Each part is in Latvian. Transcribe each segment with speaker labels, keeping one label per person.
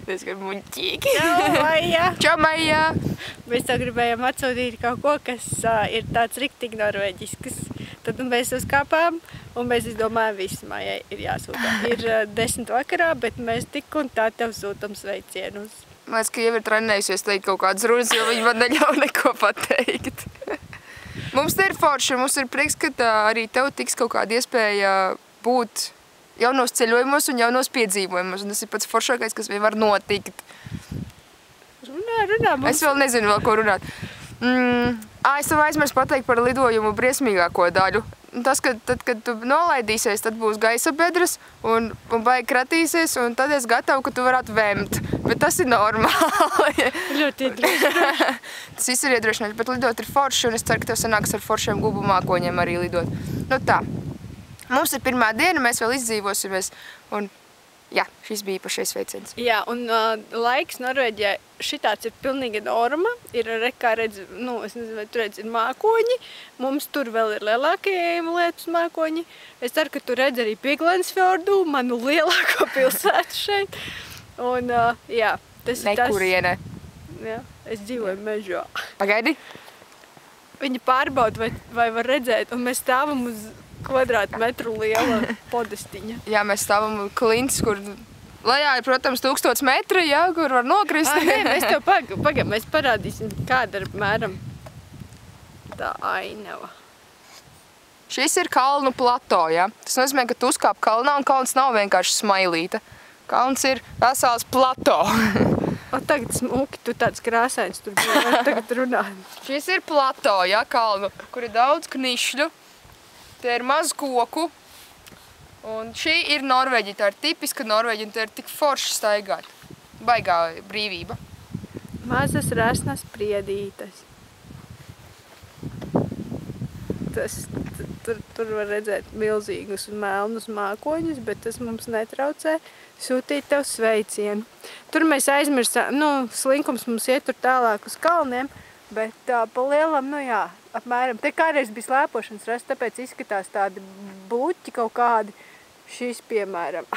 Speaker 1: Diezgan muļķīgi.
Speaker 2: Čau, Maija!
Speaker 1: Čau, Maija!
Speaker 2: Mēs tev gribējām atsūtīt kaut ko, kas ir tāds riktīgi norvēģisks. Tad mēs uzkāpām un mēs izdomājām visu, Maijai ir jāsūta. Ir 10 vakarā, bet mēs tik un tā tev sūtam sveicienus.
Speaker 1: Man liekas, ka jau ir trenējusies teikt kaut kādas runas, jo viņi man neļauj neko pateikt. Mums te ir forši, mums ir prieks, ka arī tev tiks kaut kāda iespēja būt jaunos ceļojumos un jaunos piedzīvojumos. Un tas ir pats foršākais, kas vien var notikt.
Speaker 2: Runā mums.
Speaker 1: Es vēl nezinu vēl, ko runāt. Es tev aizmirsu pateikt par lidojumu briesmīgāko daļu. Tas, ka tad, kad tu nolaidīsies, tad būs gaisa bedres un baigi kratīsies, un tad es gatavu, ka tu varētu vemt. Bet tas ir normāli.
Speaker 2: Ļoti iedrošinoši.
Speaker 1: Tas viss ir iedrošinoši, bet lidot ir forši, un es ceru, ka tev sanāks ar foršiem gubu mākoņiem arī lidot. Nu tā. Mums ir pirmā diena, mēs vēl izdzīvosimies, un jā, šis bija īpašais sveiciens.
Speaker 2: Jā, un laiks Norvēģijā šitāds ir pilnīgi norma. Ir, kā redz, es nezinu, vai tu redz, ir mākoņi. Mums tur vēl ir lielākie lietus mākoņi. Es ceru, ka tu redz arī Piglensfjordu, manu lielāko pilsētu šeit. Un, jā, tas ir tas...
Speaker 1: Nekurienē.
Speaker 2: Jā, es dzīvoju mežā.
Speaker 1: Pagaidi.
Speaker 2: Viņi pārbauda, vai var redzēt, un mēs stāvam uz kvadrātmetru liela podestiņa.
Speaker 1: Jā, mēs stāvam klints, kur lejā ir, protams, 1000 metri, jā, kur var nokrist.
Speaker 2: Nē, mēs tev pagaidām, mēs parādīsim, kāda ir apmēram tā ainava.
Speaker 1: Šis ir kalnu plato, jā. Tas nozīmē, ka tu uzkāp kalnā, un kalns nav vienkārši smailīta. Kalns ir vesels plato.
Speaker 2: O, tagad smuki, tu tāds krāsains tur bija, tagad runā.
Speaker 1: Šis ir plato, jā, kalnu, kur ir daudz knišļu. Te ir maz koku, un šī ir Norvēģija, tā ir tipiska Norvēģija, un te ir tik forši staigāt. Baigā brīvība.
Speaker 2: Mazas resnas priedītes. Tur var redzēt milzīgus un melnus mākoņus, bet tas mums netraucē sūtīt tev sveicienu. Tur mēs aizmirsām, slinkums mums iet tur tālāk uz kalniem, bet pa lielam, jā, apmēram. Te kādreiz bija slēpošanas rasts, tāpēc izskatās tādi bluķi kaut kādi. Šis, piemēram.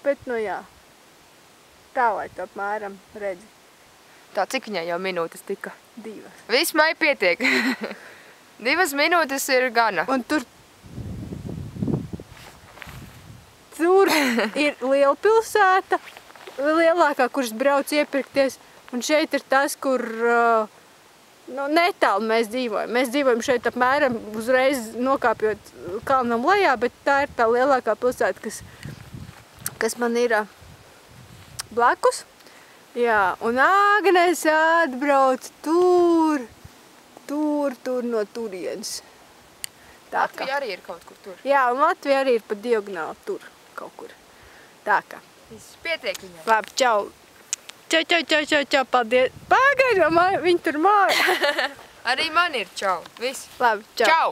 Speaker 2: Bet, jā. Tā, lai tu apmēram redzi.
Speaker 1: Tā, cik viņai jau minūtes tika?
Speaker 2: 2.
Speaker 1: Viss, Mai, pietiek. 2 minūtes ir gana.
Speaker 2: Un tur ir liela pilsēta, lielākā, kuras brauc iepirkties. Un šeit ir tas, kur netālu mēs dzīvojam. Mēs dzīvojam šeit apmēram uzreiz nokāpjot kalnam lejā, bet tā ir tā lielākā pilsēta, kas man ir blakus. Jā, un Āgnes atbrauc tur no turienes.
Speaker 1: Latvija arī ir kaut kur tur.
Speaker 2: Jā, un Latvija arī ir pa diagonāli tur kaut kur. Tā kā.
Speaker 1: Viss pietiek viņai.
Speaker 2: Labi, čau. Čau, paldies. Pagaidām, viņi tur māja.
Speaker 1: Arī man ir čau. Viss.
Speaker 2: Labi, čau.
Speaker 1: Čau.